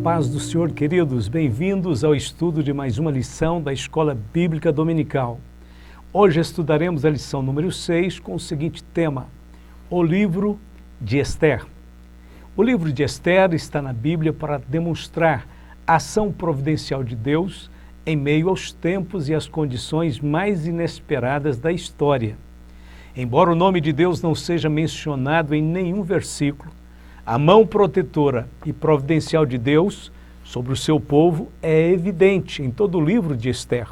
paz do Senhor, queridos, bem-vindos ao estudo de mais uma lição da Escola Bíblica Dominical. Hoje estudaremos a lição número 6 com o seguinte tema: o livro de Esther. O livro de Esther está na Bíblia para demonstrar a ação providencial de Deus em meio aos tempos e às condições mais inesperadas da história. Embora o nome de Deus não seja mencionado em nenhum versículo, a mão protetora e providencial de Deus sobre o seu povo é evidente em todo o livro de Esther.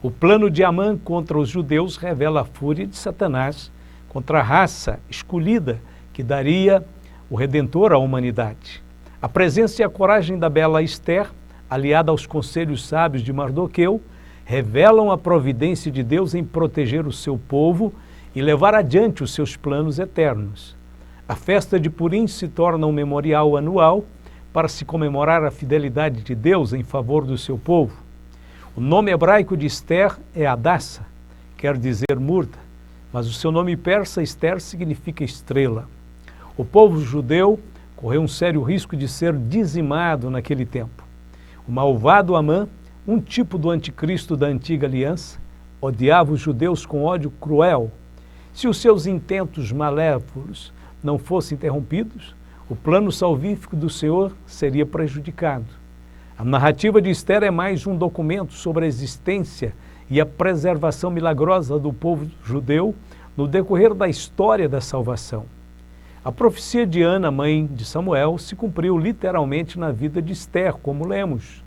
O plano de Amã contra os judeus revela a fúria de Satanás contra a raça escolhida que daria o Redentor à humanidade. A presença e a coragem da bela Esther, aliada aos conselhos sábios de Mardoqueu, revelam a providência de Deus em proteger o seu povo e levar adiante os seus planos eternos. A festa de Purim se torna um memorial anual para se comemorar a fidelidade de Deus em favor do seu povo. O nome hebraico de Esther é Hadassa, quer dizer murta, mas o seu nome persa, Esther, significa estrela. O povo judeu correu um sério risco de ser dizimado naquele tempo. O malvado Amã, um tipo do anticristo da antiga aliança, odiava os judeus com ódio cruel. Se os seus intentos malévolos não fossem interrompidos, o plano salvífico do Senhor seria prejudicado. A narrativa de Esther é mais um documento sobre a existência e a preservação milagrosa do povo judeu no decorrer da história da salvação. A profecia de Ana, mãe de Samuel, se cumpriu literalmente na vida de Esther, como lemos.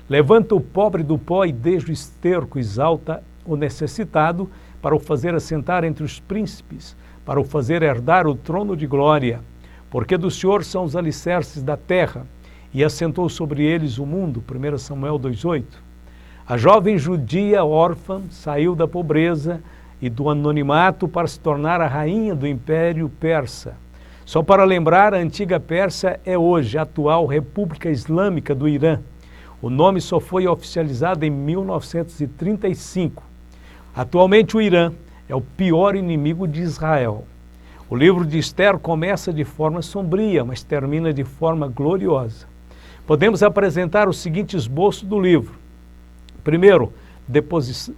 Levanta o pobre do pó e desde o esterco exalta o necessitado para o fazer assentar entre os príncipes, para o fazer herdar o trono de glória, porque do Senhor são os alicerces da terra, e assentou sobre eles o mundo. 1 Samuel 2,8. A jovem judia órfã saiu da pobreza e do anonimato para se tornar a rainha do Império Persa. Só para lembrar, a antiga Pérsia é hoje a atual República Islâmica do Irã. O nome só foi oficializado em 1935. Atualmente o Irã é o pior inimigo de Israel. O livro de Esther começa de forma sombria, mas termina de forma gloriosa. Podemos apresentar o seguinte esboço do livro. Primeiro,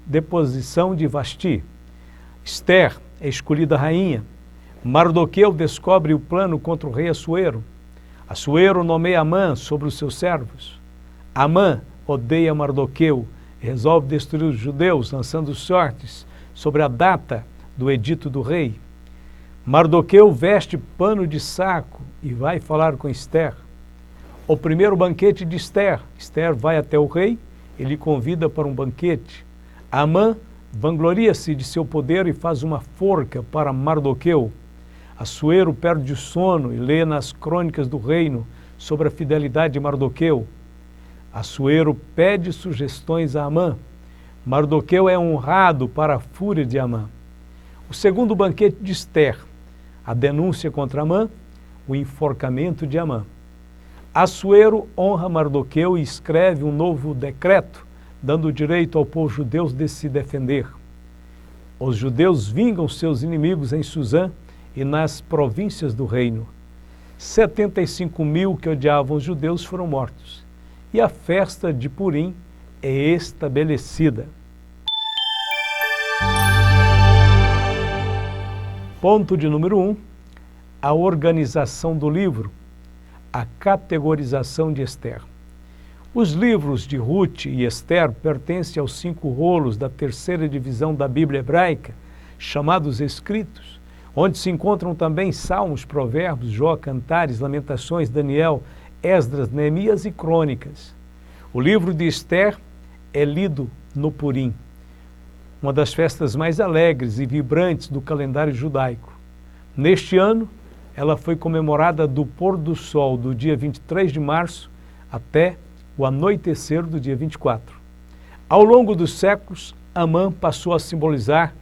deposição de Vasti. Esther é escolhida rainha. Mardoqueu descobre o plano contra o rei Assuero. Assuero nomeia Amã sobre os seus servos. Amã odeia Mardoqueu e resolve destruir os judeus, lançando sortes sobre a data do edito do rei. Mardoqueu veste pano de saco e vai falar com Esther. O primeiro banquete de Esther. Esther vai até o rei e lhe convida para um banquete. Amã vangloria-se de seu poder e faz uma forca para Mardoqueu. Assuero perde o sono e lê nas crônicas do reino sobre a fidelidade de Mardoqueu. Assuero pede sugestões a Amã. Mardoqueu é honrado para a fúria de Amã. O segundo banquete de Esther, a denúncia contra Amã, o enforcamento de Amã. Assuero honra Mardoqueu e escreve um novo decreto, dando direito ao povo judeu de se defender. Os judeus vingam seus inimigos em Suzã e nas províncias do reino. 75.000 que odiavam os judeus foram mortos. E a festa de Purim é estabelecida. Ponto de número 1, a organização do livro, a categorização de Esther. Os livros de Ruth e Esther pertencem aos 5 rolos da terceira divisão da Bíblia hebraica, chamados Escritos, onde se encontram também Salmos, Provérbios, Jó, Cantares, Lamentações, Daniel, Esdras, Neemias e Crônicas. O livro de Esther é lido no Purim, uma das festas mais alegres e vibrantes do calendário judaico. Neste ano, ela foi comemorada do pôr do sol do dia 23 de março até o anoitecer do dia 24. Ao longo dos séculos, Amã passou a simbolizar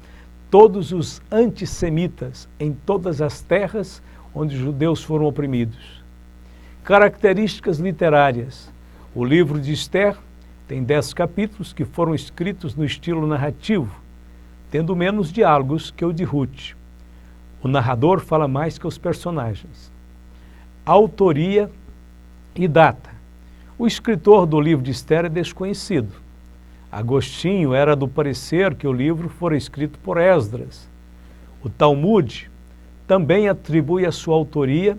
todos os antissemitas em todas as terras onde os judeus foram oprimidos. Características literárias. O livro de Esther tem 10 capítulos que foram escritos no estilo narrativo, tendo menos diálogos que o de Ruth. O narrador fala mais que os personagens. Autoria e data. O escritor do livro de Esther é desconhecido. Agostinho era do parecer que o livro fora escrito por Esdras. O Talmud também atribui a sua autoria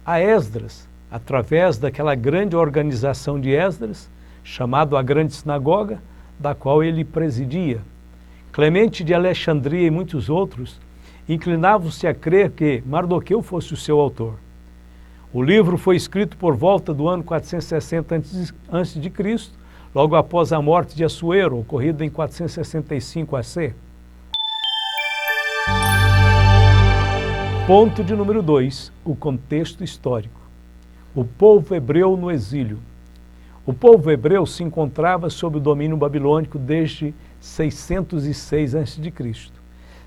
a Esdras, através daquela grande organização de Esdras, chamado a Grande Sinagoga, da qual ele presidia. Clemente de Alexandria e muitos outros inclinavam-se a crer que Mardoqueu fosse o seu autor. O livro foi escrito por volta do ano 460 a.C., logo após a morte de Assuero, ocorrida em 465 AC. Ponto de número 2, o contexto histórico. O povo hebreu no exílio. O povo hebreu se encontrava sob o domínio babilônico desde 606 a.C.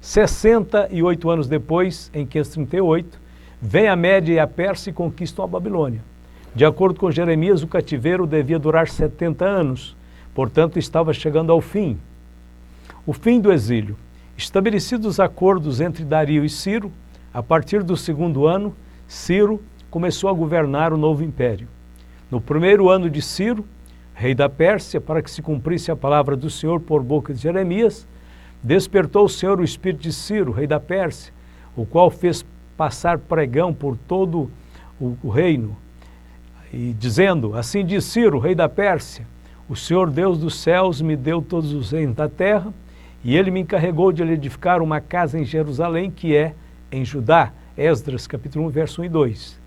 68 anos depois, em 538, vem a Média e a Pérsia e conquistam a Babilônia. De acordo com Jeremias, o cativeiro devia durar 70 anos, portanto estava chegando ao fim. O fim do exílio. Estabelecidos os acordos entre Dario e Ciro, a partir do segundo ano, Ciro começou a governar o novo império. No primeiro ano de Ciro, rei da Pérsia, para que se cumprisse a palavra do Senhor por boca de Jeremias, despertou o Senhor o espírito de Ciro, rei da Pérsia, o qual fez passar pregão por todo o reino, e dizendo: assim diz Ciro, rei da Pérsia, o Senhor Deus dos céus me deu todos os reinos da terra, e ele me encarregou de lhe edificar uma casa em Jerusalém, que é em Judá. Esdras, capítulo 1, verso 1 e 2.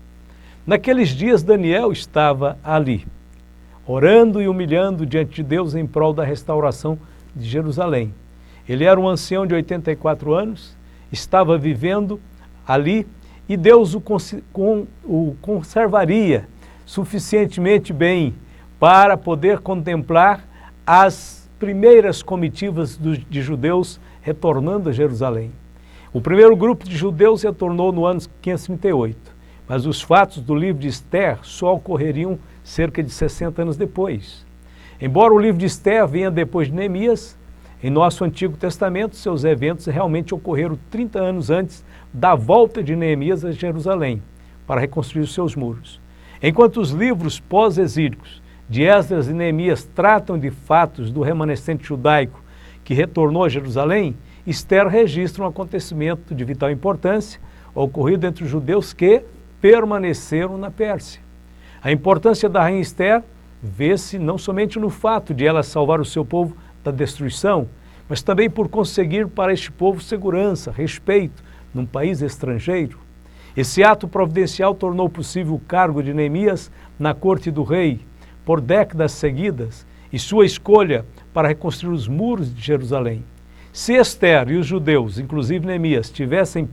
Naqueles dias Daniel estava ali, orando e humilhando diante de Deus em prol da restauração de Jerusalém. Ele era um ancião de 84 anos, estava vivendo ali e Deus o conservaria suficientemente bem para poder contemplar as primeiras comitivas de judeus retornando a Jerusalém. O primeiro grupo de judeus retornou no ano 538, mas os fatos do livro de Esther só ocorreriam cerca de 60 anos depois. Embora o livro de Esther venha depois de Neemias, em nosso Antigo Testamento, seus eventos realmente ocorreram 30 anos antes da volta de Neemias a Jerusalém, para reconstruir os seus muros. Enquanto os livros pós-exílicos de Esdras e Neemias tratam de fatos do remanescente judaico que retornou a Jerusalém, Esther registra um acontecimento de vital importância ocorrido entre os judeus que permaneceram na Pérsia. A importância da rainha Esther vê-se não somente no fato de ela salvar o seu povo da destruição, mas também por conseguir para este povo segurança, respeito num país estrangeiro. Esse ato providencial tornou possível o cargo de Neemias na corte do rei por décadas seguidas e sua escolha para reconstruir os muros de Jerusalém. Se Esther e os judeus, inclusive Neemias, tivessem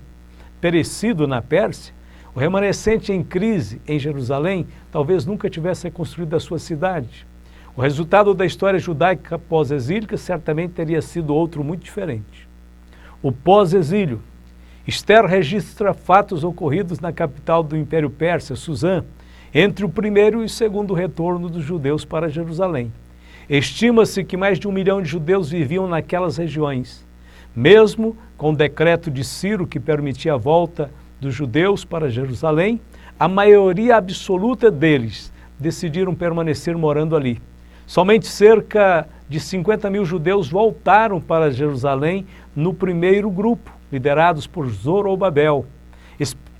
perecido na Pérsia, o remanescente em crise em Jerusalém talvez nunca tivesse reconstruído a sua cidade. O resultado da história judaica pós-exílica certamente teria sido outro muito diferente. O pós-exílio. Esther registra fatos ocorridos na capital do Império Persa, Suzã, entre o primeiro e o segundo retorno dos judeus para Jerusalém. Estima-se que mais de 1 milhão de judeus viviam naquelas regiões. Mesmo com o decreto de Ciro que permitia a volta dos judeus para Jerusalém, a maioria absoluta deles decidiram permanecer morando ali. Somente cerca de 50 mil judeus voltaram para Jerusalém no primeiro grupo, liderados por Zorobabel.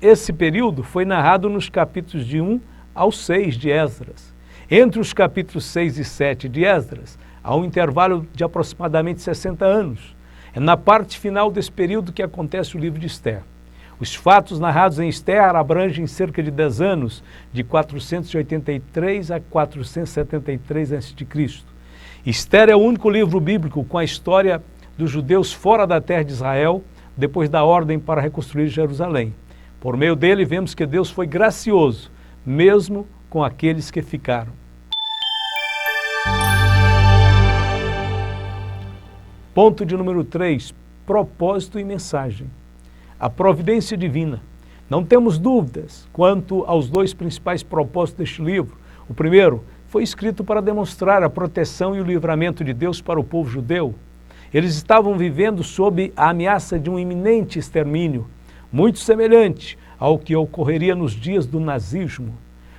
Esse período foi narrado nos capítulos de 1 ao 6 de Esdras. Entre os capítulos 6 e 7 de Esdras, há um intervalo de aproximadamente 60 anos. É na parte final desse período que acontece o livro de Esther. Os fatos narrados em Esther abrangem cerca de 10 anos, de 483 a 473 a.C. Esther é o único livro bíblico com a história dos judeus fora da terra de Israel, depois da ordem para reconstruir Jerusalém. Por meio dele, vemos que Deus foi gracioso, mesmo com aqueles que ficaram. Ponto de número 3, propósito e mensagem. A providência divina. Não temos dúvidas quanto aos dois principais propósitos deste livro. O primeiro foi escrito para demonstrar a proteção e o livramento de Deus para o povo judeu. Eles estavam vivendo sob a ameaça de um iminente extermínio, muito semelhante ao que ocorreria nos dias do nazismo.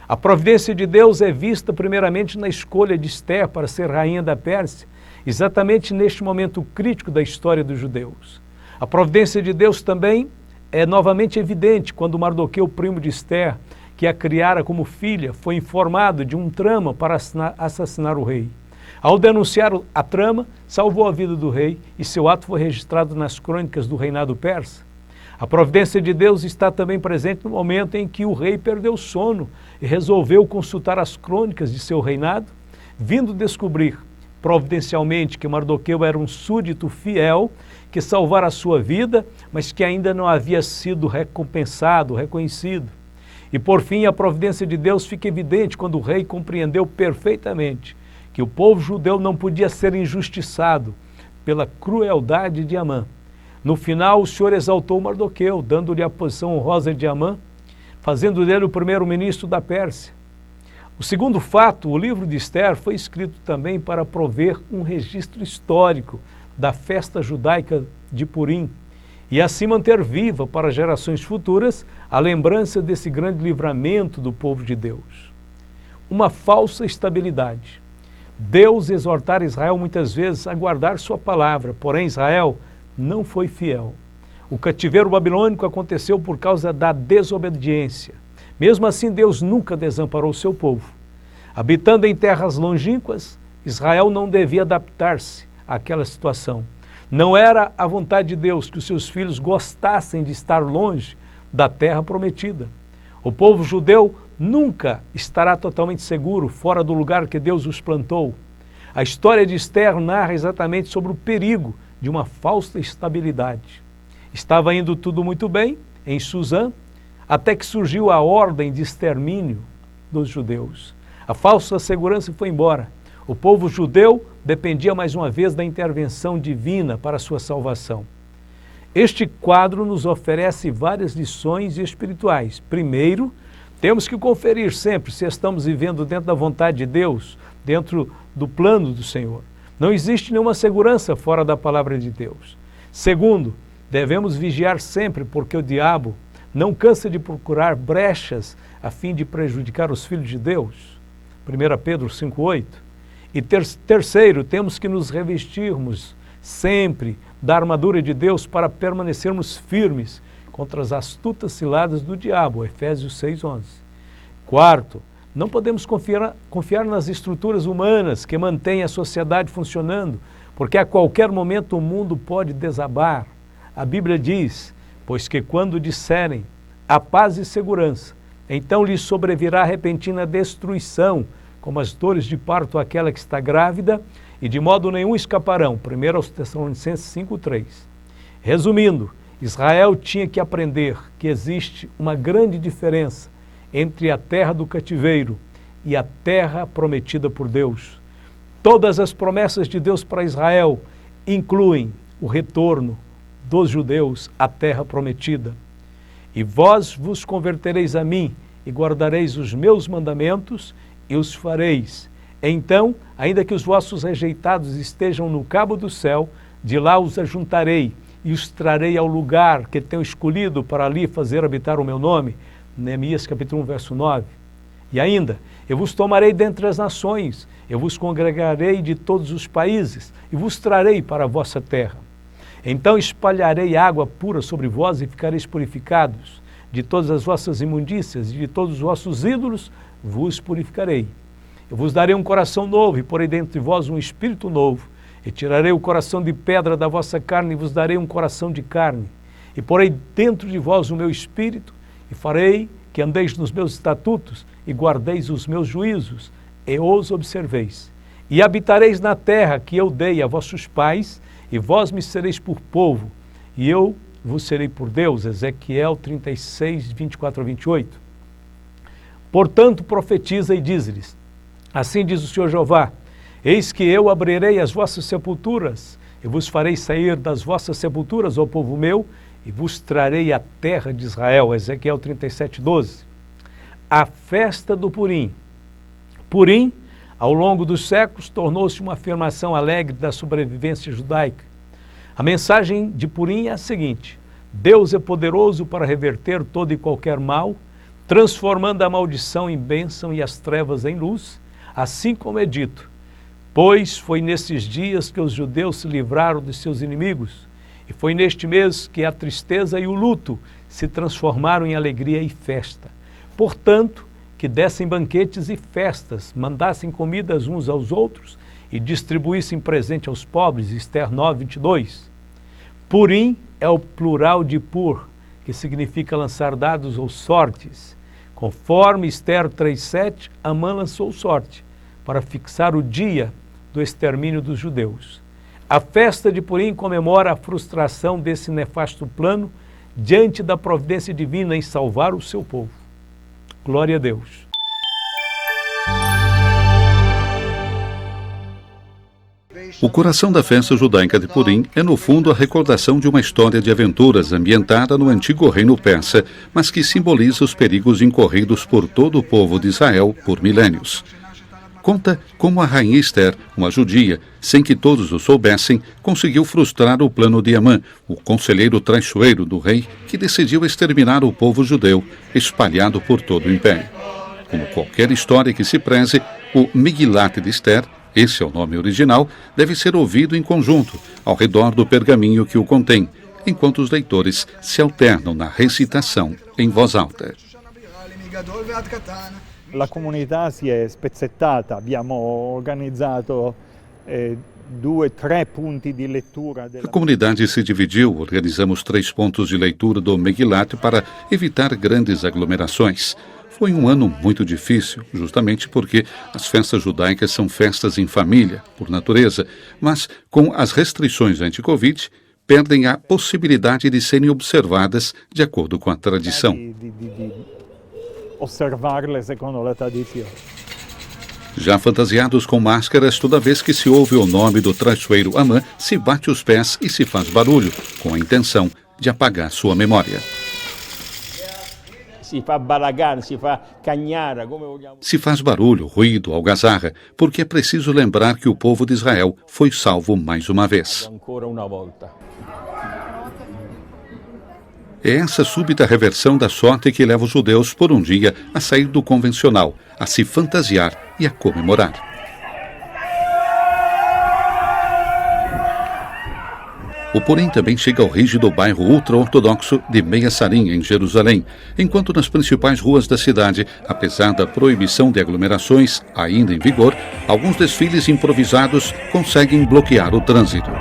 A providência de Deus é vista primeiramente na escolha de Ester para ser rainha da Pérsia, exatamente neste momento crítico da história dos judeus. A providência de Deus também é novamente evidente quando Mardoqueu, primo de Ester, que a criara como filha, foi informado de um trama para assassinar o rei. Ao denunciar a trama, salvou a vida do rei e seu ato foi registrado nas crônicas do reinado persa. A providência de Deus está também presente no momento em que o rei perdeu o sono e resolveu consultar as crônicas de seu reinado, vindo descobrir providencialmente que Mardoqueu era um súdito fiel que salvara a sua vida, mas que ainda não havia sido recompensado, reconhecido. E por fim, a providência de Deus fica evidente quando o rei compreendeu perfeitamente que o povo judeu não podia ser injustiçado pela crueldade de Amã. No final, o Senhor exaltou Mardoqueu, dando-lhe a posição honrosa de Amã, fazendo dele o primeiro-ministro da Pérsia. O segundo fato, o livro de Ester, foi escrito também para prover um registro histórico da festa judaica de Purim e assim manter viva para gerações futuras a lembrança desse grande livramento do povo de Deus. Uma falsa estabilidade. Deus exortara Israel muitas vezes a guardar sua palavra, porém Israel não foi fiel. O cativeiro babilônico aconteceu por causa da desobediência. Mesmo assim, Deus nunca desamparou seu povo. Habitando em terras longínquas, Israel não devia adaptar-se àquela situação. Não era a vontade de Deus que os seus filhos gostassem de estar longe da terra prometida. O povo judeu nunca estará totalmente seguro fora do lugar que Deus os plantou. A história de Ester narra exatamente sobre o perigo de uma falsa estabilidade. Estava indo tudo muito bem em Suzã, até que surgiu a ordem de extermínio dos judeus. A falsa segurança foi embora. O povo judeu dependia mais uma vez da intervenção divina para a sua salvação. Este quadro nos oferece várias lições espirituais. Primeiro, temos que conferir sempre se estamos vivendo dentro da vontade de Deus, dentro do plano do Senhor. Não existe nenhuma segurança fora da palavra de Deus. Segundo, devemos vigiar sempre, porque o diabo não cansa de procurar brechas a fim de prejudicar os filhos de Deus. 1 Pedro 5,8. E terceiro, temos que nos revestirmos sempre da armadura de Deus para permanecermos firmes contra as astutas ciladas do diabo. Efésios 6,11. Quarto, não podemos confiar nas estruturas humanas que mantêm a sociedade funcionando, porque a qualquer momento o mundo pode desabar. A Bíblia diz, pois que quando disserem a paz e segurança, então lhes sobrevirá repentina destruição, como as dores de parto àquela que está grávida, e de modo nenhum escaparão. 1 Tessalonicenses 5,3. Resumindo, Israel tinha que aprender que existe uma grande diferença entre a terra do cativeiro e a terra prometida por Deus. Todas as promessas de Deus para Israel incluem o retorno dos judeus à terra prometida. E vós vos convertereis a mim e guardareis os meus mandamentos e os fareis. Então, ainda que os vossos rejeitados estejam no cabo do céu, de lá os ajuntarei e os trarei ao lugar que tenho escolhido para ali fazer habitar o meu nome. Neemias capítulo 1, verso 9. E ainda, eu vos tomarei dentre as nações, eu vos congregarei de todos os países e vos trarei para a vossa terra. Então espalharei água pura sobre vós e ficareis purificados. De todas as vossas imundícias e de todos os vossos ídolos vos purificarei. Eu vos darei um coração novo e porei dentro de vós um espírito novo. E tirarei o coração de pedra da vossa carne e vos darei um coração de carne. E porei dentro de vós o meu espírito e farei que andeis nos meus estatutos e guardeis os meus juízos e os observeis. E habitareis na terra que eu dei a vossos pais, e vós me sereis por povo, e eu vos serei por Deus. Ezequiel 36, 24 a 28. Portanto, profetiza e diz-lhes, assim diz o Senhor Jeová, eis que eu abrirei as vossas sepulturas, e vos farei sair das vossas sepulturas, ó povo meu, e vos trarei a terra de Israel. Ezequiel 37, 12. A festa do Purim. Purim, ao longo dos séculos, tornou-se uma afirmação alegre da sobrevivência judaica. A mensagem de Purim é a seguinte: Deus é poderoso para reverter todo e qualquer mal, transformando a maldição em bênção e as trevas em luz, assim como é dito, pois foi nesses dias que os judeus se livraram de seus inimigos, e foi neste mês que a tristeza e o luto se transformaram em alegria e festa. Portanto, que dessem banquetes e festas, mandassem comidas uns aos outros e distribuíssem presente aos pobres, Esther 9:22. Purim é o plural de pur, que significa lançar dados ou sortes. Conforme Esther 3:7, Amã lançou sorte para fixar o dia do extermínio dos judeus. A festa de Purim comemora a frustração desse nefasto plano diante da providência divina em salvar o seu povo. Glória a Deus. O coração da festa judaica de Purim é, no fundo, a recordação de uma história de aventuras ambientada no antigo reino persa, mas que simboliza os perigos incorridos por todo o povo de Israel por milênios. Conta como a rainha Esther, uma judia, sem que todos o soubessem, conseguiu frustrar o plano de Amã, o conselheiro traiçoeiro do rei, que decidiu exterminar o povo judeu, espalhado por todo o império. Como qualquer história que se preze, o Migilat de Esther, esse é o nome original, deve ser ouvido em conjunto, ao redor do pergaminho que o contém, enquanto os leitores se alternam na recitação em voz alta. La comunità si è spezzettata, abbiamo organizzato 2, 3 punti di lettura. A comunidade se dividiu, organizamos 3 pontos de leitura do Megilat para evitar grandes aglomerações. Foi um ano muito difícil, justamente porque as festas judaicas são festas em família, por natureza, mas com as restrições anti-Covid, perdem a possibilidade de serem observadas de acordo com a tradição. Osservarle secondo la tradizione. Já fantasiados com máscaras, toda vez que se ouve o nome do traiçoeiro Amã, se bate os pés e se faz barulho, com a intenção de apagar sua memória. Si fa balagar, si fa cagnara, come vogliamo. Se faz barulho, ruído, algazarra, porque é preciso lembrar que o povo de Israel foi salvo mais uma vez. Ancora una volta. É essa súbita reversão da sorte que leva os judeus por um dia a sair do convencional, a se fantasiar e a comemorar. O Purim também chega ao rígido bairro ultra-ortodoxo de Meia Sarim, em Jerusalém, enquanto nas principais ruas da cidade, apesar da proibição de aglomerações ainda em vigor, alguns desfiles improvisados conseguem bloquear o trânsito.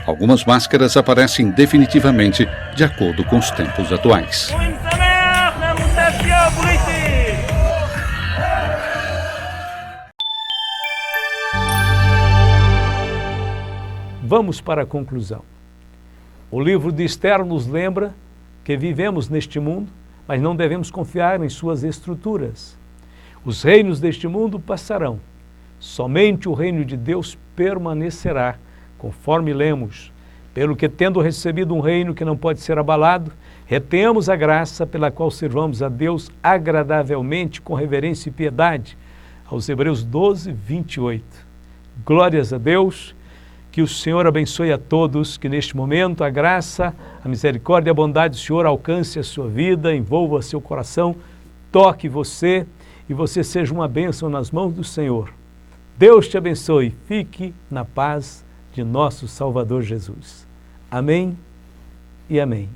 Algumas máscaras aparecem definitivamente de acordo com os tempos atuais. Vamos para a conclusão. O livro de Esther nos lembra que vivemos neste mundo, mas não devemos confiar em suas estruturas. Os reinos deste mundo passarão. Somente o reino de Deus permanecerá, conforme lemos, pelo que, tendo recebido um reino que não pode ser abalado, retemos a graça pela qual servamos a Deus agradavelmente, com reverência e piedade. Aos Hebreus 12:28. Glórias a Deus, que o Senhor abençoe a todos, que neste momento a graça, a misericórdia e a bondade do Senhor alcance a sua vida, envolva seu coração, toque você e você seja uma bênção nas mãos do Senhor. Deus te abençoe, fique na paz de nosso Salvador Jesus. Amém e amém.